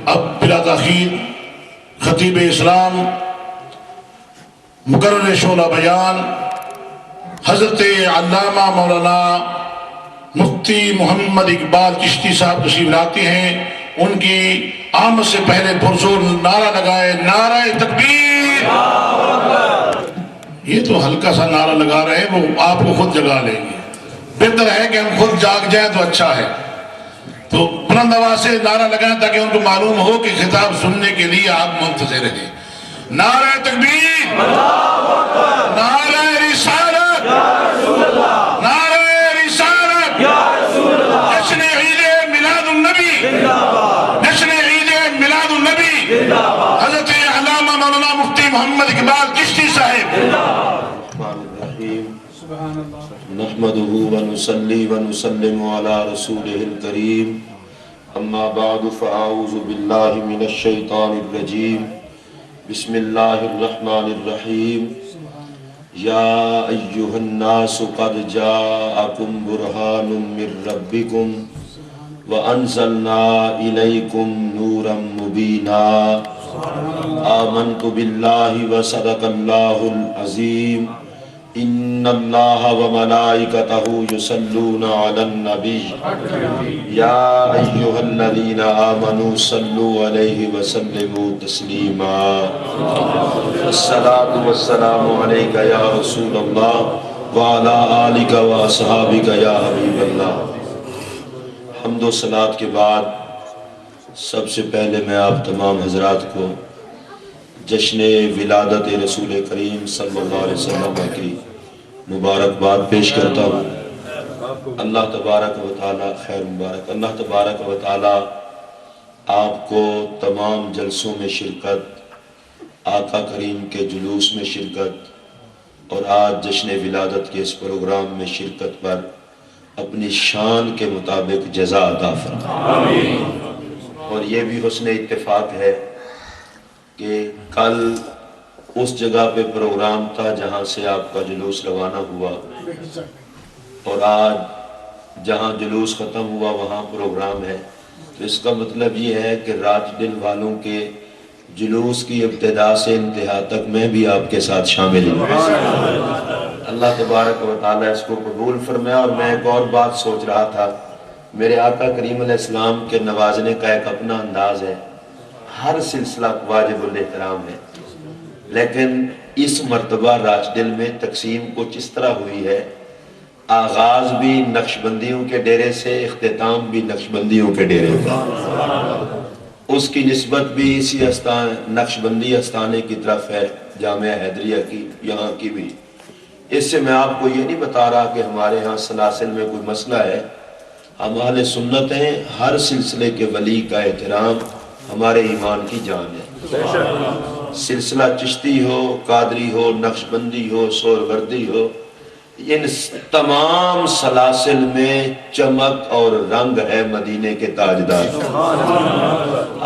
اب بلا تاخیر خطیب اسلام مقرر شعلہ بیان حضرت علامہ مولانا مفتی محمد اقبال چشتی صاحب تشریف لاتے ہیں. ان کی آمد سے پہلے پرزور نعرہ لگائے نعرہ تکبیر. یہ تو ہلکا سا نعرہ لگا رہے ہیں، وہ آپ کو خود جگا لیں گے. بہتر ہے کہ ہم خود جاگ جائیں تو اچھا ہے. تو بلند آواز سے نعرہ لگائیں تاکہ ان کو معلوم ہو کہ خطاب سننے کے لیے آپ منتظر رہیں. نعرہ تکبیر، نعرہ رسالت، نعرہ رسالت، جشن عید میلاد النبی، جشن عید میلاد النبی، حضرت علامہ مولانا مفتی محمد اقبال چشتی صاحب. نحمده ونصلي ونسلم على رسوله الكريم. اما بعد فاعوذ بالله من الشيطان الرجيم. بسم الله الرحمن الرحيم. يا ايها الناس قد جاءكم برهان من ربكم وانزلنا اليكم نورا مبينا. آمنت بالله وصدق الله العظيم. ان اللہ وملائکتہ یصلون علی النبی یا ایھا الذین آمنوا صلوا علیہ وسلموا تسلیما. الصلاۃ والسلام علیک یا رسول اللہ وعلی آلک واصحابک یا حبیب اللہ. حمد و صلاۃ کے بعد سب سے پہلے میں آپ تمام حضرات کو جشن ولادت رسول کریم صلی اللہ علیہ وسلم کی مبارکباد پیش کرتا ہوں. اللہ تبارک و تعالی خیر مبارک. اللہ تبارک و تعالی آپ کو تمام جلسوں میں شرکت، آقا کریم کے جلوس میں شرکت اور آج جشن ولادت کے اس پروگرام میں شرکت پر اپنی شان کے مطابق جزا عطا فرمائے. اور یہ بھی حسن اتفاق ہے کہ کل اس جگہ پہ پروگرام تھا جہاں سے آپ کا جلوس روانہ ہوا، اور آج جہاں جلوس ختم ہوا وہاں پروگرام ہے. تو اس کا مطلب یہ ہے کہ راج دل والوں کے جلوس کی ابتدا سے انتہا تک میں بھی آپ کے ساتھ شامل ہوں. اللہ تبارک و تعالیٰ اس کو قبول فرمائے. اور میں ایک اور بات سوچ رہا تھا، میرے آقا کریم علیہ السلام کے نوازنے کا ایک اپنا انداز ہے. ہر سلسلہ واجب الاحترام ہے، لیکن اس مرتبہ راج دل میں تقسیم کچھ اس طرح ہوئی ہے، آغاز بھی نقشبندیوں کے ڈیرے سے، اختتام بھی نقشبندیوں کے ڈیرے سے. اس کی نسبت بھی اسی نقشبندی استانے کی طرف ہے، جامعہ حیدریہ کی، یہاں کی بھی. اس سے میں آپ کو یہ نہیں بتا رہا کہ ہمارے ہاں سلاسل میں کوئی مسئلہ ہے. ہم اہل سنت ہیں، ہر سلسلے کے ولی کا احترام ہمارے ایمان کی جان ہے. سلسلہ چشتی ہو، قادری ہو، نقشبندی ہو، سہروردی ہو، ان تمام سلاسل میں چمک اور رنگ ہے مدینے کے تاجدار.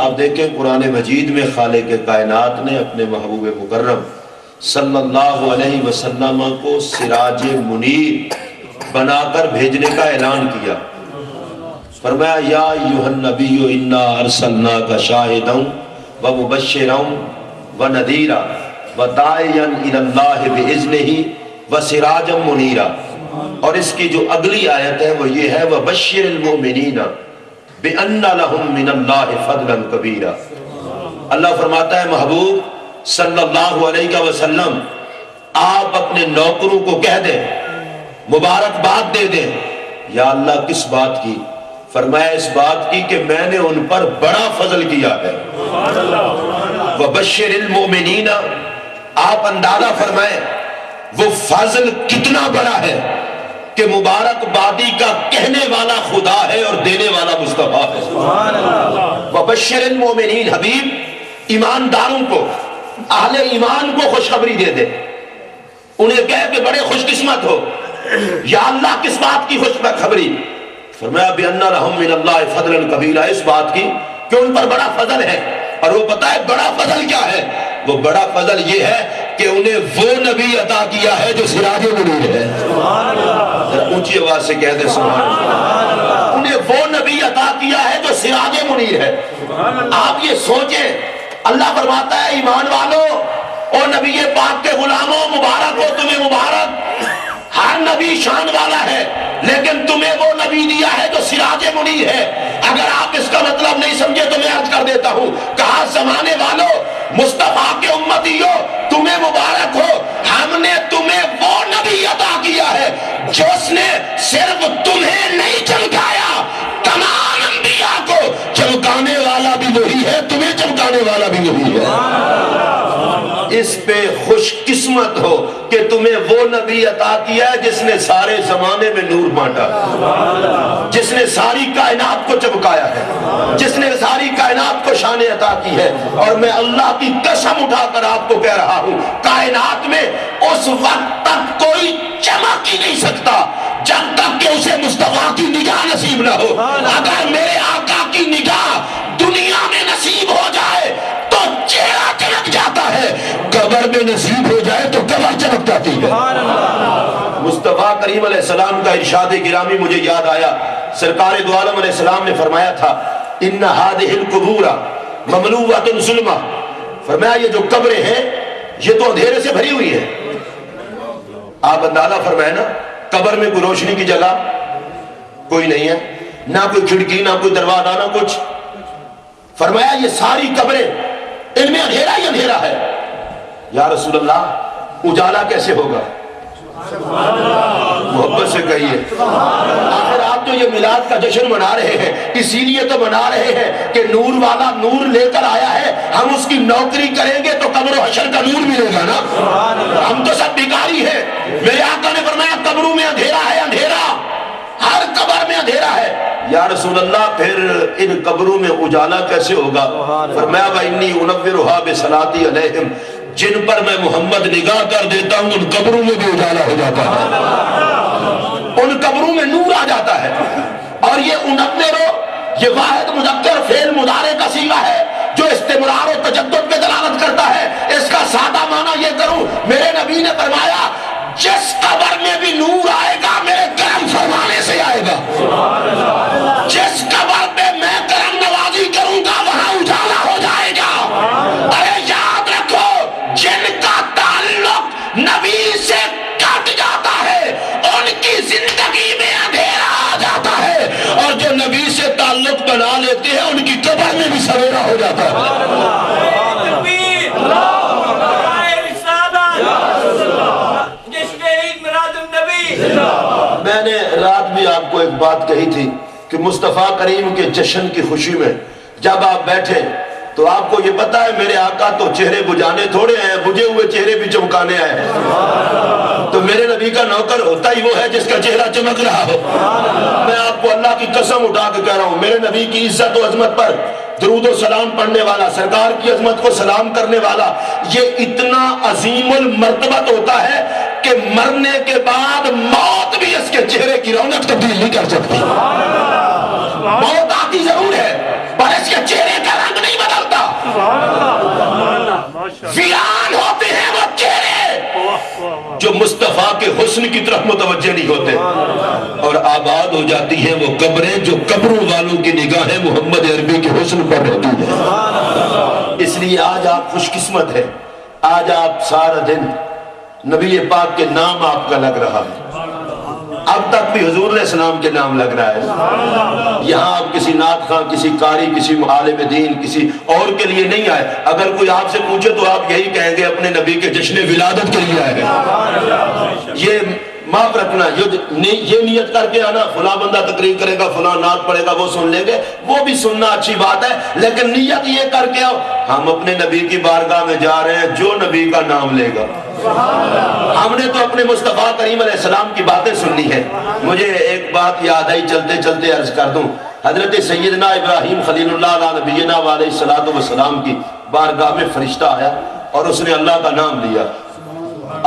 آپ دیکھیں قرآن مجید میں خالق کائنات نے اپنے محبوب مکرم صلی اللہ علیہ وسلم کو سراج منیر بنا کر بھیجنے کا اعلان کیا. فرمایا یا ایھا النبی انا ارسلناک شاہدا ومبشرا ونذیرا وداعیا الی اللہ باذنہ وسراجا منیرا. اور اس کی جو اگلی آیت ہے وہ یہ ہے وبشر المؤمنین بان لہم من اللہ فضلا کبیرا. اللہ فرماتا ہے محبوب صلی اللہ علیہ وسلم آپ اپنے نوکروں کو کہہ دیں، مبارکباد دے دیں. یا اللہ کس بات کی؟ فرمایا اس بات کی کہ میں نے ان پر بڑا فضل کیا ہے. وبشر المؤمنین، آپ اندازہ فرمائیں وہ فضل کتنا بڑا ہے کہ مبارکبادی کا کہنے والا خدا ہے اور دینے والا مصطفیٰ ہے. وبشر المؤمنین، حبیب ایمانداروں کو، اہل ایمان کو خوشخبری دے دے، انہیں کہہ کہ بڑے خوش قسمت ہو. یا اللہ کس بات کی خوشخبری؟ فرمایا بِأَنَّ لَهُم مِّنَ اللَّهِ فَضْلًا كَبِيرًا، اس بات کی کہ ان پر بڑا فضل ہے. اور وہ پتہ ہے بڑا فضل کیا ہے؟ وہ بڑا فضل یہ ہے کہ انہیں وہ نبی عطا کیا ہے جو سراج منیر ہے. اونچی آواز سے کہہ دے سبحان اللہ. ہم نے وہ نبی عطا کیا ہے جو سراج منیر ہے۔ آپ یہ سوچیں، اللہ فرماتا ہے ایمان والو، اور نبی پاک کے غلاموں مبارک ہو، تمہیں مبارک۔ ہر نبی شان والا ہے، لیکن تمہیں وہ نبی دیا ہے جو سراج منیر ہے۔ اگر آپ اس کا مطلب نہیں سمجھے تو میں عرض کر دیتا ہوں، کہا زمانے والو، مصطفیٰ کے امتیو، تمہیں مبارک ہو، ہم نے تمہیں وہ نبی عطا کیا ہے جس نے صرف تمہیں نہیں چمکایا، تمام انبیاء کو چمکانے والا بھی وہی ہے، تمہیں چمکانے والا بھی وہی ہے۔ اس پہ خوش قسمت ہو کہ تمہیں وہ نبی عطا کیا ہے جس نے سارے زمانے میں نور بانٹا، جس نے ساری کائنات کو چمکایا ہے، جس نے ساری کائنات کو شان عطا کی ہے۔ اور میں اللہ کی قسم اٹھا کر آپ کو کہہ رہا ہوں، کائنات میں اس وقت تک کوئی چمک ہی نہیں سکتا جب تک کہ اسے مصطفیٰ کی نگاہ نصیب نہ ہو۔ اگر میرے آقا کی نگاہ دنیا میں نصیب ہو جائے تو چہرہ چمک جاتا ہے، قبر میں نصیب ہو جائے تو قبر چمک جاتی ہے۔ مصطفیٰ کریم علیہ السلام کا ارشاد گرامی مجھے یاد آیا، سرکار دو عالم علیہ السلام نے فرمایا تھا، ان هذه القبور مملوءۃ ظلمہ، فرمایا یہ جو قبریں ہیں یہ تو اندھیرے سے بھری ہوئی ہے۔ آپ اندازہ فرمائے نا، قبر میں کوئی روشنی کی جگہ کوئی نہیں ہے، نہ کوئی کھڑکی، نہ کوئی دروازہ، نہ کچھ۔ فرمایا یہ ساری قبریں، ان میں اندھیرا ہی اندھیرا ہے۔ یا رسول اللہ اجالا کیسے ہوگا؟ محبت سے کہیے۔ آخر آپ تو یہ میلاد کا جشن منا رہے ہیں، اسی لیے تو منا رہے ہیں کہ نور والا نور لے کر آیا ہے، ہم اس کی نوکری کریں گے تو قبر و حشر کا نور ملے گا نا۔ ہم تو سب بیکاری ہیں۔ میرے آقا نے فرمایا قبروں میں اندھیرا ہے، اندھیرا، ہر قبر میں اندھیرا ہے۔ یا رسول اللہ پھر ان قبروں میں اجالا کیسے ہوگا؟ فرمایا وَإِنِّي أُنَوِّرُهَا بِصَلَاتِي عَلَيْهِمْ، جن پر میں محمد نگاہ کر دیتا ہوں ان قبروں میں بھی اجالا ہو جاتا ہے، ان قبروں میں نور آ جاتا ہے۔ اور یہ انورو، یہ واحد مذکر فعل مضارع کا صیغہ ہے جو استمرار و تجدد پہ دلالت کرتا ہے۔ اس کا سادہ معنی یہ کروں، میرے نبی نے فرمایا جس قبر میں بھی نور آئے گا میرے کرم فرمانے سے آئے گا، جس قبر پہ میں کرم نوازی کروں گا وہاں اجالا ہو جائے گا۔ ارے یاد رکھو، جن کا تعلق نبی سے کٹ جاتا ہے ان کی زندگی میں اندھیرا آ جاتا ہے، اور جو نبی سے تعلق بنا لیتے ہیں ان کی قبر میں بھی سویرا ہو جاتا ہے۔ میں نے رات بھی آپ کو ایک بات کہی تھی کہ مصطفیٰ کریم کے جشن کی خوشی میں جب آپ بیٹھے تو آپ کو یہ پتا ہے میرے آقا تو چہرے بجھانے تھوڑے ہیں، بجھے ہوئے چہرے بھی چمکانے آئے ہیں۔ تو میرے نبی کا نوکر ہوتا ہی وہ ہے جس کا چہرہ چمک رہا ہو۔ میں آپ کو اللہ کی قسم اٹھا کے کہہ رہا ہوں، میرے نبی کی عزت و عظمت پر درود و سلام پڑھنے والا، سرکار کی عظمت کو سلام کرنے والا، یہ اتنا عظیم المرتبت ہوتا ہے کہ مرنے کے بعد موت بھی اس کے چہرے کی رونق تبدیل نہیں کر سکتی۔ موت آتی ضرور ہے پر اس کے چہرے کا رنگ نہیں بدلتا۔ ویران ہوتے ہیں وہ چہرے جو مصطفیٰ کے حسن کی طرف متوجہ نہیں ہوتے، اور آباد ہو جاتی ہیں وہ قبریں جو قبروں والوں کی نگاہیں محمد عربی کے حسن پر رہتی ہیں۔ اس لیے آج آپ خوش قسمت ہیں، آج آپ سارا دن نبی پاک کے نام آپ کا لگ رہا ہے۔ اب تک بھی حضور علیہ السلام کے نام لگ رہا ہے۔ یہاں آپ کسی نعت خواں، کسی قاری، کسی عالم دین، کسی اور کے لیے نہیں آئے۔ اگر کوئی آپ سے پوچھے تو آپ یہی کہیں گے اپنے نبی کے جشن ولادت کے لیے آئے ہیں۔ یہ معاف رکھنا، یہ نیت کر کے آنا فلاں بندہ تقریر کرے گا، فلاں نعت پڑھے گا، وہ سن لیں گے، وہ بھی سننا اچھی بات ہے، لیکن نیت یہ کر کے آؤ ہم اپنے نبی کی بارگاہ میں جا رہے ہیں جو نبی کا نام لے گا۔ ہم نے تو اپنے مصطفیٰ کریم علیہ السلام کی باتیں سننی ہے۔ مجھے ایک بات یاد آئی، چلتے چلتے عرض کر دوں، حضرت سیدنا ابراہیم خلیل اللہ علیہ نبینا علیہ السلام کی بارگاہ میں فرشتہ آیا اور اس نے اللہ کا نام لیا۔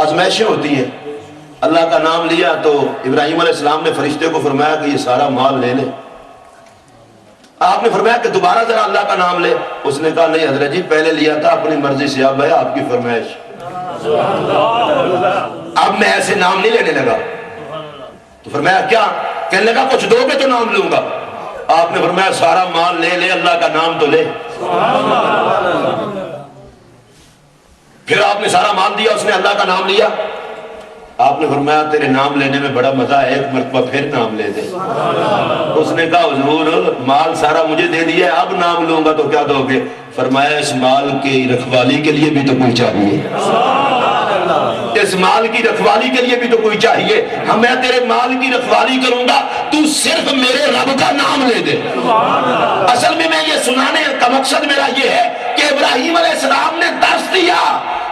آزمائشیں ہوتی ہیں، اللہ کا نام لیا تو ابراہیم علیہ السلام نے فرشتے کو فرمایا کہ یہ سارا مال لے لے۔ آپ نے فرمایا کہ دوبارہ ذرا اللہ کا نام لے۔ اس نے کہا نہیں حضرت جی پہلے لیا تھا اپنی مرضی سے، اب ہے آپ کی فرمائش، اب میں ایسے نام نہیں لینے لگا۔ تو فرمایا کیا؟ کہنے لگا کچھ دو گے تو نام لوں گا۔ آپ نے فرمایا سارا مال لے لے، اللہ کا نام تو لے۔ پھر آپ نے سارا مال دیا، اس نے اللہ کا نام لیا۔ آپ نے فرمایا تیرے نام لینے میں بڑا مزہ ہے، ایک مرتبہ پھر نام لے دے۔ اس نے کہا حضور مال سارا مجھے دے دیا ہے، اب نام لوں گا تو کیا دو گے؟ فرمایا اس مال کی رکھوالی کے لیے بھی تو کوئی چاہیے، اس مال کی رکھوالی کے لیے بھی تو کوئی چاہیے۔ ہم میں تیرے مال کی رکھوالی کروں گا، تو صرف میرے رب کا نام لے دے۔ اصل میں یہ سنانے کا مقصد میرا یہ ہے کہ ابراہیم علیہ السلام نے درس دیا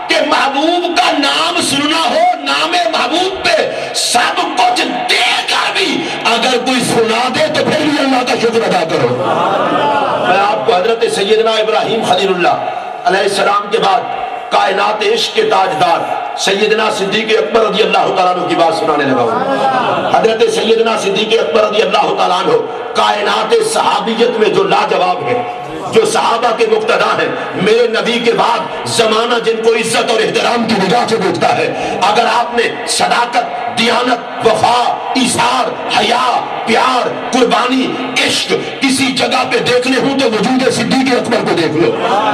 کہ محبوب کا نام سننا ہو، نام محبوب پہ سب کچھ دے کر بھی اگر کوئی سنا دے تو پھر بھی اللہ کا شکر ادا کرو۔ میں آپ کو حضرت سیدنا ابراہیم خلیل اللہ علیہ السلام کے بعد کائنات عشق کے تاجدار سیدنا صدیق اکبر رضی اللہ تعالیٰ عنہ کی بات سنانے لگا ہوں۔ حضرت سیدنا صدیق اکبر رضی اللہ تعالیٰ عنہ کائنات صحابیت میں جو لاجواب ہے، جو صحابہ کے مقتدا ہیں، میرے نبی کے بعد زمانہ جن کو عزت اور احترام کی نگاہ سے دیکھتا ہے، اگر آپ نے صداقت، دیانت، وفا، ایثار، حیا، پیار، قربانی، عشق کسی جگہ پہ دیکھنے ہوں تو وجود صدیق اکبر کو دیکھ لو۔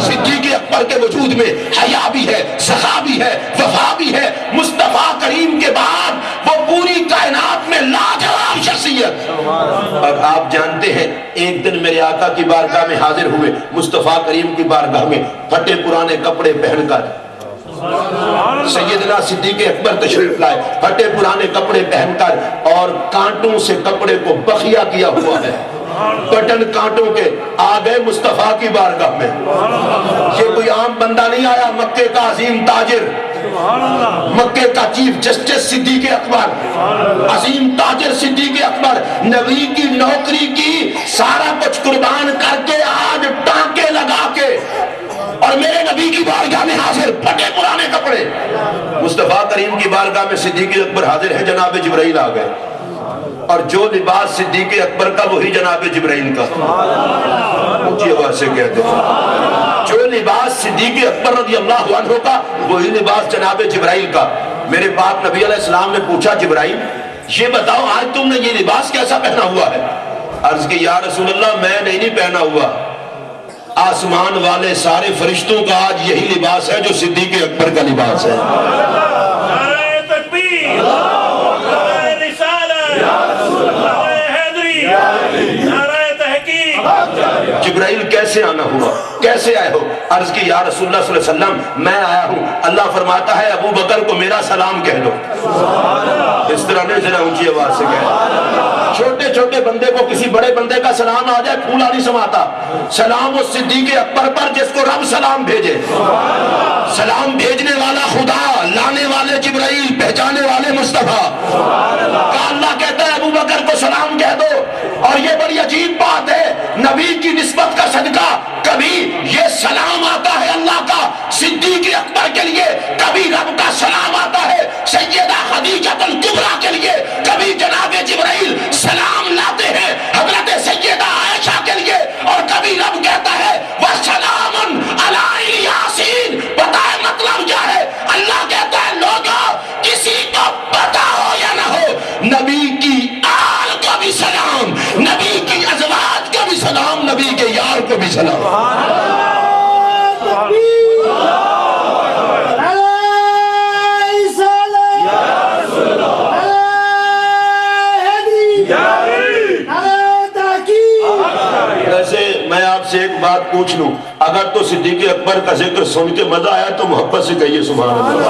صدیق اکبر کے وجود میں حیا بھی ہے، سخا بھی ہے، وفا بھی ہے۔ مصطفیٰ کریم کے بعد وہ پوری کائنات میں لاجواب شخصیت۔ اور آپ جانتے ہیں ایک دن میرے آقا کی بارگاہ میں حاضر ہوئے، مصطفیٰ کریم کی بارگاہ میں پھٹے پرانے کپڑے پہن کر سیدنا صدیق اکبر تشریف لائے، پھٹے پرانے کپڑے پہن کر، اور کانٹوں سے کپڑے کو بخیا کیا ہوا ہے، بٹن کانٹوں کے، آ گئے مصطفیٰ کی بارگاہ میں۔ یہ کوئی عام بندہ نہیں آیا، مکے کا عظیم تاجر، مکے کا چیف جسٹس صدیق اکبر، عظیم تاجر صدیق اکبر، نبی کی نوکری کی سارا کچھ قربان کر کے آج ٹانکے لگا کے اور میرے نبی کی بارگاہ میں حاضر، پھٹے پرانے کپڑے۔ مصطفیٰ کریم کی بارگاہ میں صدیق اکبر حاضر ہے، جناب جبرائیل آ گئے، اور جو لباس صدیق اکبر کا وہی جناب جبرائیل کا۔ اونچی آواز سے کہتے ہیں جو لباس صدیق اکبر رضی اللہ عنہ کا وہی لباس جناب جبرائیل کا۔ میرے پاک نبی علیہ السلام نے پوچھا جبرائیل یہ بتاؤ آج تم نے یہ لباس کیسا پہنا ہوا ہے؟ عرض کی یا رسول اللہ میں نہیں پہنا ہوا، آسمان والے سارے فرشتوں کا آج یہی لباس ہے جو صدیق اکبر کا لباس ہے۔ نعرہ تکبیر، نعرہ رسالت، نعرہ حیدری، نعرہ تحقیق۔ جبرائیل کیسے آنا ہوا، کیسے آئے ہو؟ عرض کی یا رسول اللہ صلی اللہ علیہ وسلم میں آیا ہوں، اللہ فرماتا ہے ابو بکر کو میرا سلام کہہ دو۔ اس طرح نے ذرا اونچی آواز سے کہہ، چھوٹے چھوٹے بندے کو کسی بڑے بندے کا سلام آ جائے پھولا نہیں سماتا۔ سلام اس صدیق اکبر پر جس کو رب سلام بھیجے، سلام بھیجنے والا خدا، لانے والے جبرائیل، پہچانے والے مصطفیٰ کا اللہ کہتا ہے ابو بکر کو سلام کہہ دو۔ اور یہ بڑی عجیب بات ہے، نبی کی نسبت کا صدقہ کبھی یہ سلام آتا ہے اللہ کا صدیق اکبر کے لیے، کبھی رب کا سلام آتا ہے سیدہ خدیجہ الکبریٰ کے لیے، کبھی جناب جبرائیل سلام لاتے ہیں حضرت سیدہ عائشہ کے لیے، اور کبھی رب کہتا ہے وَسَلَامٌ عَلَىٰ یاسین۔ پتہ ہے مطلب کیا ہے؟ اللہ کہتا ہے لوگوں کسی کو پتہ ہو یا نہ ہو، نبی کی آل کو بھی سلام، نبی کی ازواج کو بھی سلام، نبی کے یار کو بھی سلام۔ ویسے میں آپ سے ایک بات پوچھ لوں، اگر تو صدیق اکبر کا ذکر سن کے مزہ آیا تو محبت سے کہیے سبحان اللہ،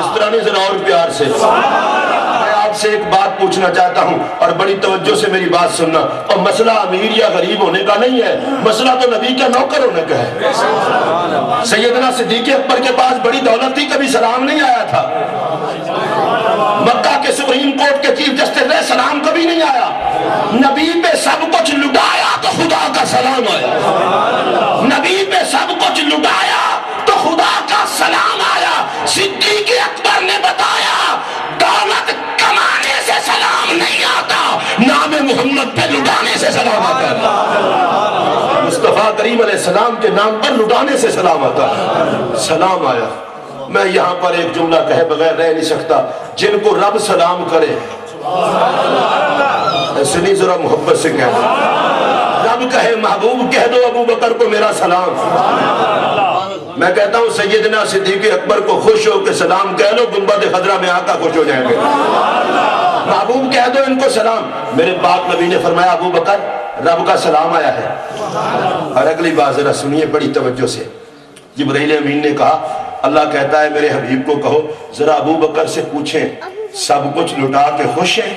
اس طرح نہیں ذرا اور پیار سے۔ میں آپ سے ایک بات پوچھنا چاہتا ہوں اور بڑی توجہ سے میری بات سننا، اور مسئلہ امیر یا غریب ہونے کا نہیں ہے، مسئلہ تو نبی کا نوکر ہونے کا ہے۔ سیدنا صدیق اکبر کے پاس بڑی دولت تھی، کبھی سلام نہیں آیا تھا۔ مکہ کے سپریم کورٹ کے چیف جسٹس نے سلام کبھی نہیں آیا، نبی پہ سب کچھ لٹایا تو خدا کا سلام آیا، نبی پہ سب کچھ لٹایا تو خدا کا سلام آیا۔ صدیق اکبر نے بتایا دولت کمانے سے سلام نہیں آتا، نام محمد پہ لٹانے سے سلام آتا ہے۔ مصطفیٰ کریم علیہ السلام کے نام پر لٹانے سے سلام آتا ہے۔ سلام آیا۔ میں یہاں پر ایک جملہ کہے بغیر رہ نہیں سکتا، جن کو رب سلام کرے ایسے نہیں، ذرا محبت سے کہہ دو، رب کہے محبوب کہہ دو ابو بکر کو میرا سلام۔ میں کہتا ہوں سیدنا صدیق اکبر کو خوش ہو کے سلام کہہ لو، گنبد خضرا میں آقا خوش ہو جائیں گے۔ محبوب کہہ دو ان کو سلام۔ میرے پاک نبی نے فرمایا ابو بکر رب کا سلام آیا ہے۔ اور اگلی بات ذرا سنیے بڑی توجہ سے۔ جبرائیل امین نے کہا اللہ کہتا ہے میرے حبیب کو کہو ذرا ابو بکر سے پوچھیں سب کچھ لٹا کے خوش ہیں؟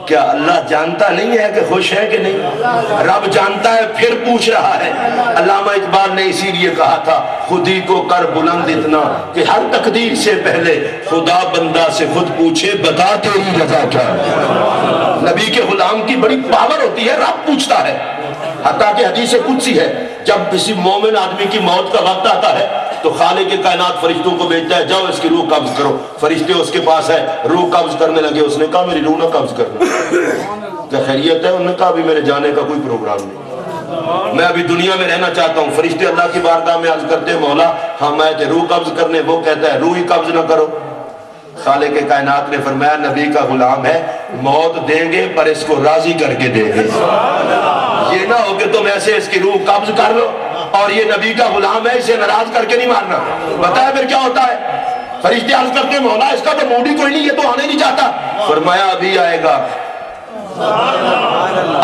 کیا اللہ جانتا نہیں ہے کہ خوش ہے کہ نہیں؟ رب جانتا ہے پھر پوچھ رہا ہے۔ علامہ اقبال نے اسی لیے کہا تھا خودی کو کر بلند اتنا کہ ہر تقدیر سے پہلے خدا بندہ سے خود پوچھے بتا تیری رضا کیا ہے۔ نبی کے غلام کی بڑی پاور ہوتی ہے، رب پوچھتا ہے۔ حتیٰ کہ حدیث قدسی ہے جب کسی مومن آدمی کی موت کا وقت آتا ہے تو خالق کائنات فرشتوں کو بھیجتا ہے جاؤ اس کی روح قبض کرو۔ فرشتے اس کے پاس ہے، روح قبض کرنے لگے، اس نے کہا میری روح نہ قبض کرنا۔ کیا خیریت ہے؟ انہوں نے کہا ابھی میرے جانے کا کوئی پروگرام نہیں، میں ابھی دنیا میں رہنا چاہتا ہوں۔ فرشتے اللہ کی بارگاہ میں عرض کرتے ہیں مولا ہم آئے تھے روح قبض کرنے، وہ کہتا ہے روح ہی قبض نہ کرو۔ خالق کائنات نے فرمایا نبی کا غلام ہے، موت دیں گے پر اس کو راضی کر کے دیں گے۔ یہ نہ ہو کہ تم ایسے اس کی روح قبض کر لو اور یہ نبی کا غلام ہے اسے ناراض کر کے نہیں مارنا۔ بتایا پھر کیا ہوتا ہے؟ فرشتے عرض کرتے ہیں مولا اس کا تو موڈ ہی کوئی نہیں، یہ تو آنے نہیں چاہتا۔ فرمایا ابھی آئے گا،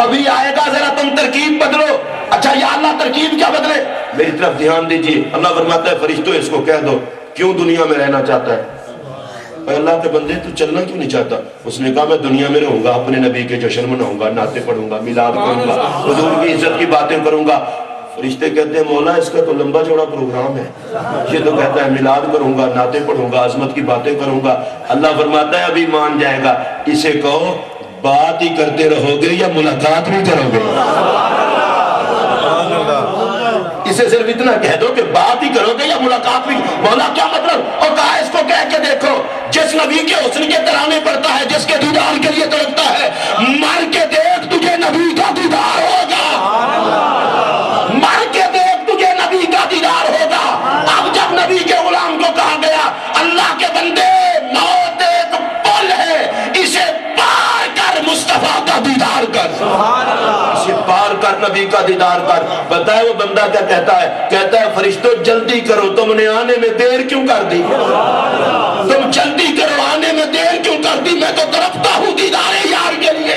ابھی آئے گا، ذرا تم ترکیب بدلو۔ اچھا یا اللہ ترکیب کیا بدلے؟ میری طرف دھیان دیجیے۔ اللہ فرماتا ہے فرشتوں اس کو کہہ دو کیوں دنیا میں رہنا چاہتا ہے؟ اے اللہ کے بندے تو چلنا کیوں نہیں چاہتا؟ اس نے کہا میں دنیا میں رہوں گا، اپنے نبی کے جشن مناؤں گا، نعتیں پڑھوں گا، میلاد کروں گا، حضور کی عزت کی باتیں کروں گا۔ فرشتے کہتے ہیں مولا اس کا تو لمبا چوڑا پروگرام ہے، یہ تو کہتا ہے میلاد کروں گا، نعتیں پڑھوں گا، عظمت کی باتیں کروں گا۔ اللہ فرماتا ہے ابھی مان جائے گا، اسے کہو بات ہی کرتے رہو گے یا ملاقات بھی کرو گے؟ اسے صرف اتنا کہہ دو کہ بات ہی کرو گے یا ملاقات بھی۔ مولا کیا مطلب؟ اور کہا اس کو کہہ کے دیکھو جس نبی کے حسن کے ترانے پڑتا ہے، جس کے دیدار کے لیے تڑپتا ہے، مر کے دیکھ تجھے نبی کا دیدار ہوگا، مر کے دیکھ تجھے نبی کا دیدار ہوگا۔ اب جب نبی کے غلام کو کہا گیا اللہ کے بندے موت ایک پل ہے، اسے پار کر مصطفیٰ کا دیدار کر، اسے پار کر نبی کا دیدار کر۔ بتائے وہ بندہ کیا کہتا ہے؟ کہتا ہے فرشتوں جلدی کرو، تم نے آنے میں دیر کیوں کر دی؟ تم جلدی کرو، آنے میں دیر کیوں کر دی؟ میں تو تڑپتا ہوں دیدار یار کے لیے۔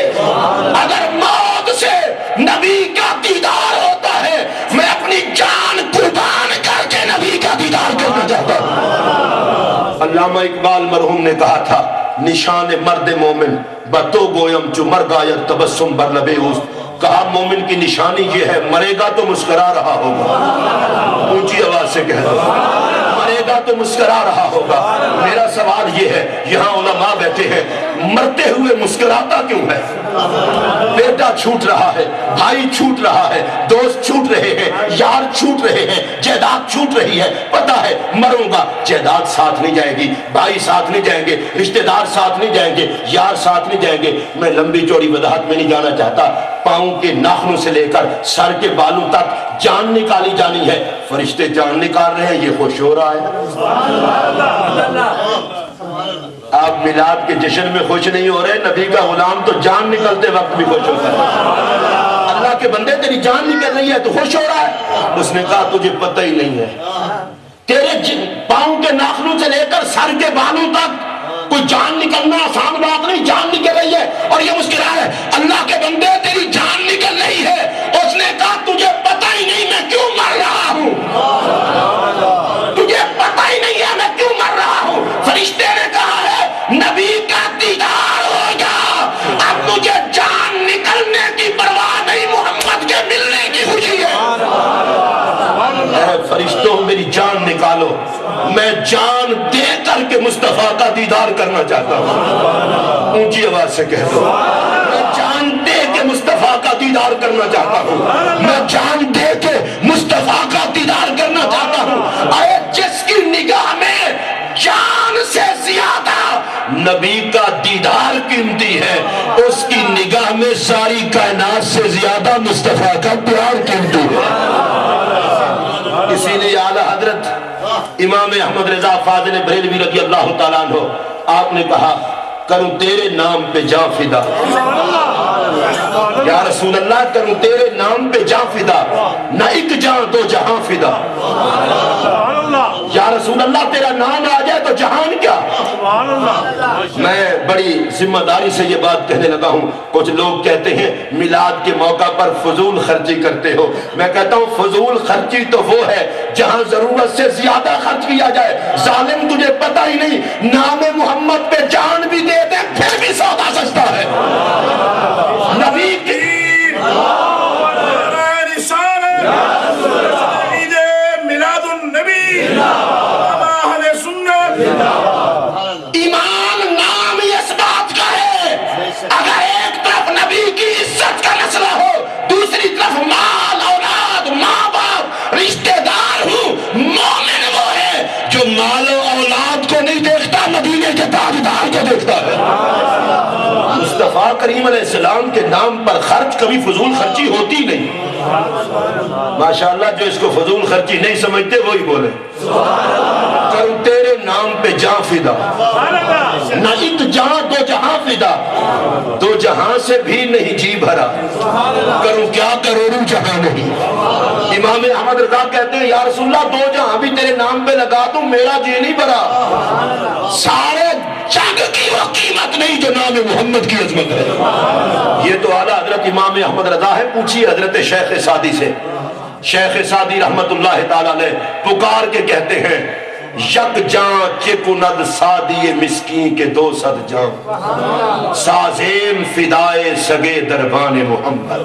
اگر موت سے نبی کا دیدار ہوتا ہے میں اپنی جان قربان کر کے نبی کا دیدار کرنا چاہتا ہوں۔ علامہ اقبال مرحوم نے کہا تھا نشان مرد مومن بتو گویم چو مر گاید تبسم بر لب اوست۔ کہا مومن کی نشانی یہ ہے مرے گا تو مسکرا رہا ہوگا۔ اونچی آواز سے کہہ دو مرے گا تو مسکرا رہا ہوگا۔ میرا سوال یہ ہے یہاں علماء بیٹھے ہیں، مرتے ہوئے مسکراتا کیوں ہے؟ بیٹا چھوٹ رہا ہے، بھائی چھوٹ رہا ہے، دوست چھوٹ رہے ہیں، یار چھوٹ رہے ہیں، جائیداد چھوٹ رہی ہے، پتہ ہے مروں گا، جائیداد ساتھ نہیں جائے گی، بھائی ساتھ نہیں جائیں گے، رشتہ دار ساتھ نہیں جائیں گے، یار ساتھ نہیں جائیں گے۔ میں لمبی چوڑی وضاحت میں نہیں جانا چاہتا، پاؤں کے ناخنوں سے لے کر سر کے بالوں تک جان نکالی جانی ہے۔ فرشتے جان نکال رہے ہیں، یہ خوش ہو رہا ہے۔ آپ میلاد کے جشن میں خوش نہیں ہو رہے، نبی کا غلام تو جان نکلتے وقت بھی خوش ہوتا ہے۔ اللہ کے بندے تیری جان نکل رہی ہے تو خوش ہو رہا ہے؟ اس نے کہا تجھے پتہ ہی نہیں ہے، تیرے پاؤں کے ناخنوں سے لے کر سر کے بالوں تک کوئی جان نکلنا آسان بات نہیں، جان نکل رہی ہے اور یہ مسکرا ہے۔ اللہ کے بندے تیری جان نکل رہی ہے، اس نے کہا تجھے پتہ ہی نہیں میں کیوں مر رہا ہوں، تجھے پتہ ہی نہیں ہے میں کیوں مر رہا ہوں۔ فرشتے نے کہا ہے نبی کا دیدار ہوگا، اب مجھے جان نکلنے کی پرواہ نہیں، محمد کے ملنے کی خوشی ہے۔ اے فرشتوں میری جان نکالو، میں جان دے کر کے مصطفیٰ کا دیدار کرنا چاہتا ہوں۔ اونچی آواز سے کہہ دو میں جان دے کے مصطفیٰ کا دیدار کرنا چاہتا ہوں، میں جان دے کے مصطفیٰ کا دیدار کرنا چاہتا ہوں۔ اے جس کی نگاہ میں جان سے زیادہ نبی کا دیدار قیمتی ہے، اس کی نگاہ میں ساری کائنات سے زیادہ مصطفیٰ کا پیار قیمتی ہے۔ اسی لیے اعلیٰ حضرت امام احمد رضا فاضل بریلوی رضی اللہ تعالیٰ عنہ آپ نے کہا کروں تیرے نام پہ جاں فدا، یا رسول اللہ کروں تیرے نام پہ جاں فدا، نہ ایک جاں دو جہاں فدا، یا رسول اللہ تیرا نام آ جائے تو جہان کیا۔ میں بڑی ذمہ داری سے یہ بات کہنے لگا ہوں، کچھ لوگ کہتے ہیں میلاد کے موقع پر فضول خرچی کرتے ہو، میں کہتا ہوں فضول خرچی تو وہ ہے جہاں ضرورت سے زیادہ خرچ کیا جائے۔ ظالم تجھے پتہ ہی نہیں، نام محمد پہ جان بھی دے دے پھر بھی سودا سستا ہے۔ نبی کی میلاد النبی، اہل سنت، ایمان نام اس بات کا ہے، اگر ایک طرف نبی کی عزت کا مسئلہ ہو، دوسری طرف مال اولاد ماں باپ رشتہ دار ہوں، مومن وہ ہے جو مال و اولاد کو نہیں دیکھتا، مدینے کے تاجدار کو دیکھتا ہے۔ مصطفیٰ کریم علیہ السلام کے نام پر خرچ کبھی فضول خرچی ہوتی نہیں۔ ماشاءاللہ جو اس کو فضول خرچی نہیں سمجھتے وہی بولے، کروں تیرے نام پہ جاں فدا، نہ ایک جہاں دو جہاں فدا، دو جہاں سے بھی نہیں جی بھرا، کروں کیا کروڑوں جہاں نہیں۔ امام احمد رضا کہتے ہیں یا رسول اللہ دو جہاں بھی تیرے نام پہ لگا دوں میرا جی نہیں بھرا، سارے جگ کی وہ قیمت نہیں جو نام محمد کی عظمت ہے۔ یہ تو اعلیٰ حضرت امام احمد رضا ہے، پوچھیے حضرت شیخ سعدی سے۔ شیخ سعدی رحمت اللہ تعالیٰ علیہ پکار کے کہتے ہیں یک جاں چکند سادی مسکین کے 200 جاں، سازیم فدائے سگے دربان محمد۔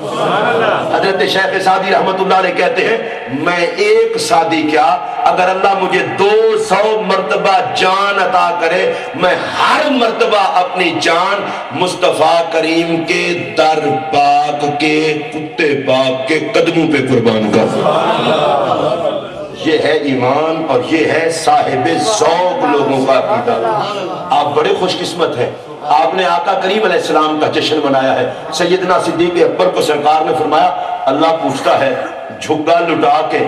حضرت شیخ سعدی رحمت اللہ علیہ کہتے ہیں میں ایک سادی کیا، اگر اللہ مجھے 200 مرتبہ جان عطا کرے، میں ہر مرتبہ اپنی جان مصطفیٰ کریم کے در پاک کے کتے پاک کے قدموں پہ قربان کر۔ یہ ہے ایمان اور یہ ہے صاحب ذوق لوگوں کا عقیدہ۔ آپ بڑے خوش قسمت ہیں، آپ نے آقا کریم علیہ السلام کا جشن منایا ہے۔ سیدنا صدیق اکبر کو سرکار نے فرمایا اللہ پوچھتا ہے جھگا لٹا کے،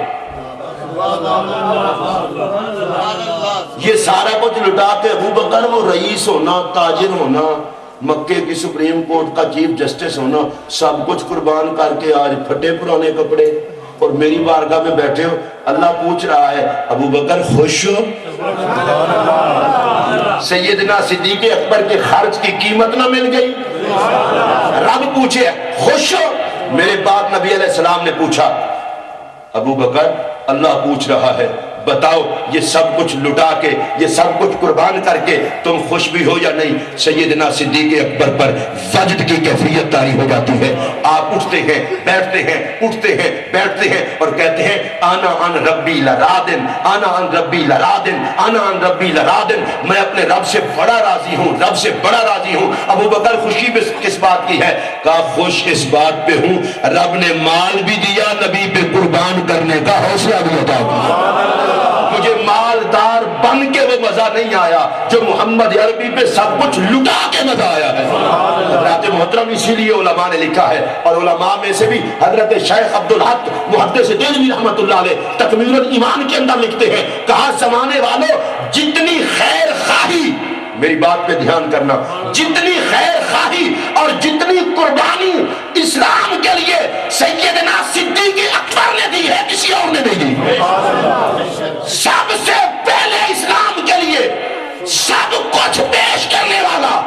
یہ سارا کچھ لٹا کے ابو بکر وہ رئیس ہونا، تاجر ہونا، مکے کی سپریم کورٹ کا چیف جسٹس ہونا، سب کچھ قربان کر کے آج پھٹے پرانے کپڑے اور میری بارگاہ میں بیٹھے ہو، اللہ پوچھ رہا ہے ابو بکر خوش ہو؟ سیدنا صدیق اکبر کے خرچ کی قیمت نہ مل گئی؟ رب پوچھے خوش ہو؟ میرے پاک نبی علیہ السلام نے پوچھا ابو بکر اللہ پوچھ رہا ہے بتاؤ یہ سب کچھ لٹا کے یہ سب کچھ قربان کر کے تم خوش بھی ہو یا نہیں؟ سیدنا صدیق اکبر پر وجد کی کیفیت طاری ہو جاتی ہے، آپ اٹھتے ہیں بیٹھتے ہیں اٹھتے ہیں بیٹھتے ہیں اور کہتے ہیں انا عن ربی لرادن، انا عن ربی لرادن، انا عن ربی لرادن، میں اپنے رب سے بڑا راضی ہوں، رب سے بڑا راضی ہوں۔ ابو بکر خوشی کس بات کی ہے؟ کہا خوش اس بات پہ ہوں رب نے مال بھی دیا، نبی پہ قربان کرنے کا حوصلہ بھی عطا کیا۔ مجھے مالدار بن کے وہ مزہ نہیں آیا جو محمد عربی پہ سب کچھ لٹا کے مزہ آیا ہے۔ حضرات محترم اسی لیے علماء نے لکھا ہے، اور علماء میں سے بھی حضرت شیخ عبدالحق محدث دہلوی رحمت اللہ علیہ تکمیل الایمان کے اندر لکھتے ہیں، کہا زمانے والوں جتنی خیر خواہی، میری بات پہ دھیان کرنا، جتنی خیر خواہی اور جتنی قربانی اسلام کے لیے سیدنا صدیق اکبر نے دی ہے کسی اور نے نہیں دی۔ سب سے پہلے اسلام کے لیے سب کچھ پیش کرنے والا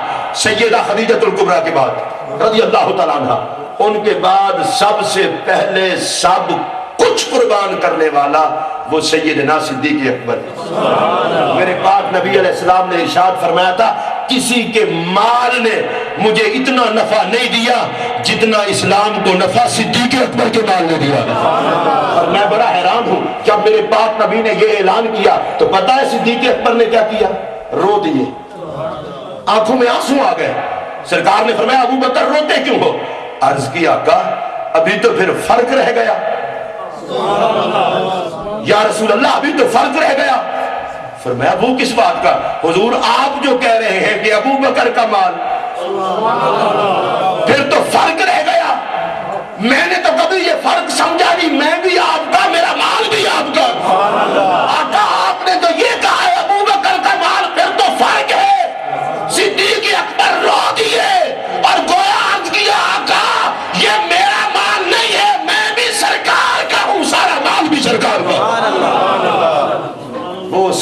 سیدہ خدیجہ الکبریٰ کے بعد رضی اللہ تعالیٰ عنہ، ان کے بعد سب سے پہلے سب کچھ قربان کرنے والا وہ سیدنا صدیق اکبر۔ میرے پاک نبی علیہ السلام نے ارشاد فرمایا تھا کسی کے مال نے مجھے اتنا نفع نہیں دیا جتنا اسلام کو نفع صدیق اکبر کے مال نے دیا۔ اور میں بڑا حیران ہوں جب میرے پاک نبی نے یہ اعلان کیا تو پتہ ہے صدیق اکبر نے کیا کیا؟ رو دیے، آنکھوں میں آنسو آ گئے۔ سرکار نے فرمایا ابو بکر روتے کیوں ہو؟ عرض کی آقا ابھی تو پھر فرق رہ گیا، یا رسول اللہ ابھی تو فرق رہ گیا۔ فرمایا وہ کس بات کا؟ حضور آپ جو کہہ رہے ہیں کہ ابو بکر کا مال، پھر تو فرق رہ گیا۔ میں نے تو کبھی یہ فرق سمجھا نہیں، میں بھی آپ کا میرا مال بھی آپ کا۔ آقا آپ نے تو یہ کہا ہے ابو بکر کا مال، پھر تو فرق ہے۔ صدیق اکبر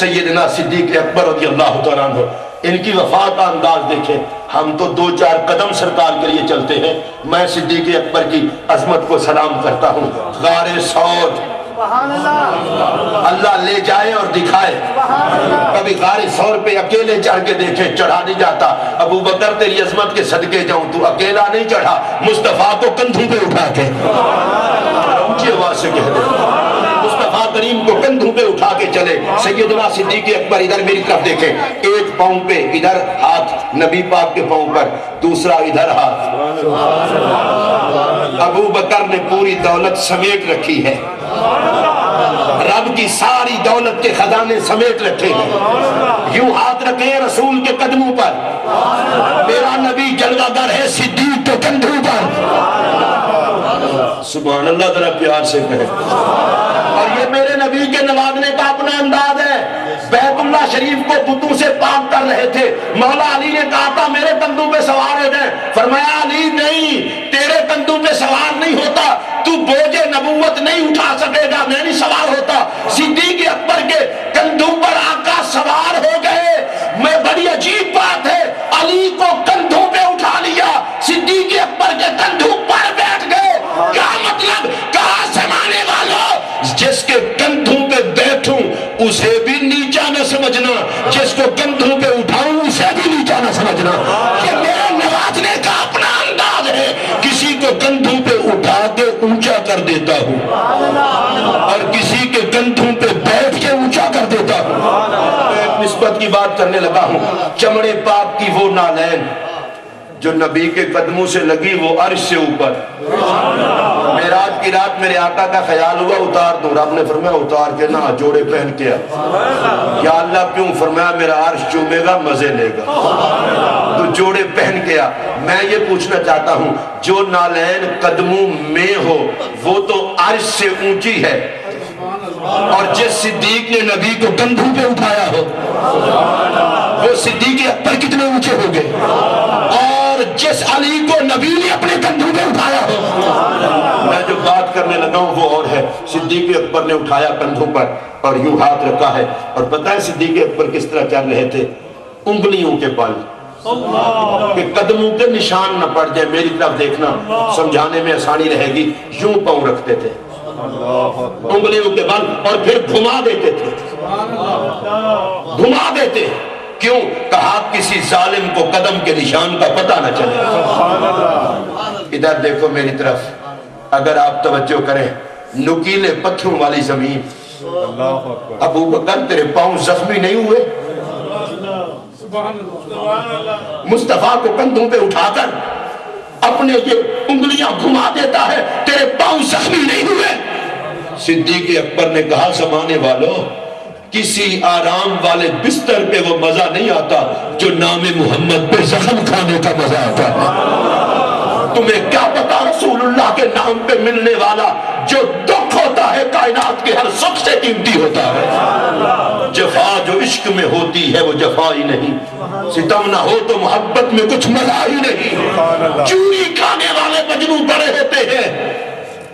سیدنا صدیق اکبر رضی اللہ تعالیٰ عنہ، ان کی وفات کا انداز دیکھیں. ہم تو 2-4 قدم سرکار کے لیے چلتے ہیں. میں صدیق اکبر کی عظمت کو سلام کرتا ہوں. غار ثور اللہ لے جائے اور دکھائے. کبھی غار ثور پہ اکیلے چڑھ کے دیکھیں، چڑھا نہیں جاتا. ابو بکر تیری عظمت کے صدقے جاؤں، تو اکیلا نہیں چڑھا، مصطفیٰ کو کندھوں پہ اٹھا کے. اونچی آواز سے کہہ دیں، مصطفیٰ کریم کو کندھوں پہ اٹھا کے چلے. سیدنا صدیق اکبر ادھر میری طرف دیکھیں، ایک پاؤں پہ ادھر ہاتھ نبی پاک کے پاؤں پر، دوسرا ادھر ہاتھ. ابو بکر نے پوری دولت سمیٹ رکھی ہے، رب کی ساری دولت کے خزانے سمیٹ رکھے ہیں. یوں ہاتھ رکھے ہیں رسول کے قدموں پر. میرا نبی جلوہ گر ہے، صدیق کے کندھوں پر. سبحان اللہ، ذرا پیار سے کہیں. اور یہ میرے نبی کے نوازنے کا اپنا انداز ہے. بیت اللہ شریف کو بتوں سے پاک کر رہے تھے. مولا علی نے کہا تھا میرے کندھوں پہ سوار ہو جائیں. فرمایا علی نہیں، تیرے کندھوں پہ سوار نہیں ہوتا، تو بوجھ نبوت نہیں اٹھا سکے گا، میں نہیں سوار ہوتا. صدیق اکبر کے کندھوں پر آقا سوار ہو گئے. میں بڑی عجیب بات ہے، علی کو کندھوں پہ اٹھا لیا، صدیق اکبر کے کندھوں پر بیٹھ گئے. کیا مطلب؟ کہا زمانے والوں، جس کے کندھوں پہ بیٹھوں اسے بھی نیچا نہ سمجھنا، جس کو کندھوں پہ اٹھاؤں اسے بھی نیچا نہ سمجھنا. یہ میرے نوازنے کا اپنا انداز ہے. کسی کو کندھوں پہ اٹھا کے اونچا کر دیتا ہوں اور کسی کے کندھوں پہ بیٹھ کے اونچا کر دیتا ہوں. ایک نسبت کی بات کرنے لگا ہوں. چمڑے پاک کی وہ نالین جو نبی کے قدموں سے لگی، وہ عرش سے اوپر. معراج کی رات میرے آقا کا خیال ہوا اتار دوں. رب نے فرمایا اتار کے نہ، جوڑے پہن کے آ. یا اللہ کیوں؟ فرمایا میرا عرش چومے گا، مزے لے گا، تو جوڑے پہن کے آ. میں یہ پوچھنا چاہتا ہوں، جو نالین قدموں میں ہو وہ تو عرش سے اونچی ہے، اور جس صدیق نے نبی کو کندھوں پہ اٹھایا ہو وہ صدیق اکبر کتنے اونچے ہو گئے. اور جس علی کو نبی نے اپنے کندھوں پہ اٹھایا ہو. میں جو بات کرنے لگا ہوں وہ اور ہے. صدیق اکبر نے اٹھایا کندھوں پر اور یوں ہاتھ رکھا ہے. اور پتہ ہے صدیق اکبر کس طرح چل رہے تھے؟ انگلیوں کے بل، کہ قدموں کے نشان نہ پڑ جائے. میری طرف دیکھنا، سمجھانے میں آسانی رہے گی. یوں پاؤں رکھتے تھے انگلیوں کے بل، اور پھر گھما دیتے تھے. گھما دیتے کیوں؟ کہا کسی ظالم کو قدم کے نشان کا پتہ نہ چلے. ادھر دیکھو میری طرف، اگر آپ توجہ کریں، نکیلے پتھروں والی زمین. ابو بکر تیرے پاؤں زخمی نہیں ہوئے؟ مصطفیٰ کو کندھوں پہ اٹھا کر اپنے یہ انگلیاں گھما دیتا ہے، تیرے پاؤں زخمی نہیں ہوئے؟ صدیق اکبر نے کہا زمانے والوں، کسی آرام والے بستر پہ وہ مزہ نہیں آتا جو نام محمد پہ زخم کھانے کا مزہ آتا ہے. تمہیں کیا پتا رسول اللہ کے نام پہ ملنے والا جو دکھ ہوتا ہے کائنات کے ہر سکھ سے قیمتی ہوتا ہے. جفا جو عشق میں ہوتی ہے وہ جفا ہی نہیں. ستم نہ ہو تو محبت میں کچھ مزہ ہی نہیں. چوری کھانے والے مجنوں بڑے ہوتے ہیں،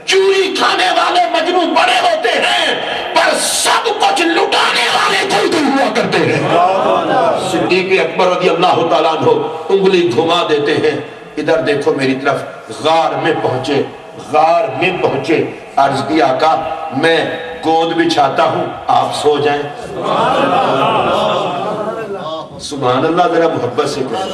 چوری کھانے والے مجنوں بڑے ہوتے ہیں، پر سب کچھ لٹانے والے کوئی تو ہوا کرتے ہیں. صدیق اکبر رضی اللہ تعالیٰ عنہ انگلی گھما دیتے ہیں. ادھر دیکھو میری طرف. غار میں پہنچے، غار میں پہنچے. عرض کیا آقا میں گود بچھاتا ہوں، آپ سو جائیں. سبحان اللہ، ذرا محبت سے کہیں.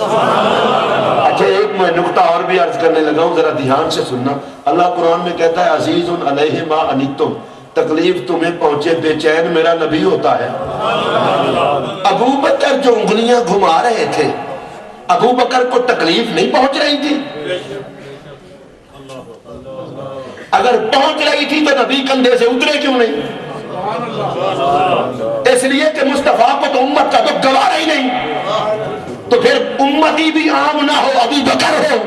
اچھا ایک میں نقطہ اور بھی عرض کرنے لگا ہوں، ذرا دھیان سے سننا. اللہ قرآن میں کہتا ہے عزیز علیہ ما عنتم، تکلیف تمہیں پہنچے بے چین میرا نبی ہوتا ہے. ابو بکر جو انگلیاں گھما رہے تھے، ابو بکر کو تکلیف نہیں پہنچ رہی تھی؟ اگر پہنچ رہی تھی تو نبی کندھے سے اترے کیوں نہیں؟ اس لیے کہ مصطفیٰ کو تو امت کا تو گوارا ہی نہیں. تو پھر امتی بھی عام نہ ہو، ابو بکر ہو،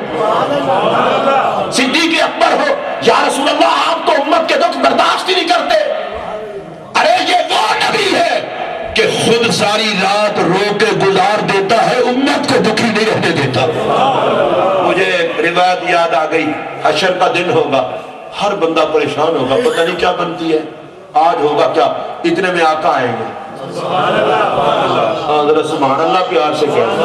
صدیق اکبر ہو. یا رسول اللہ آپ تو امت کے دکھ برداشت ہی نہیں کرتے. ارے یہ وہ نبی ہے کہ خود ساری رات رو کے گزار دیتا ہے، امت کو دکھی نہیں رہنے دیتا. مجھے ایک روایت یاد آ گئی. حشر کا دن ہوگا، ہر بندہ پریشان ہوگا، پتہ نہیں کیا بنتی ہے، آج ہوگا کیا. اتنے میں آقا آئیں گے. ذرا سبحان اللہ پیار سے کہہ.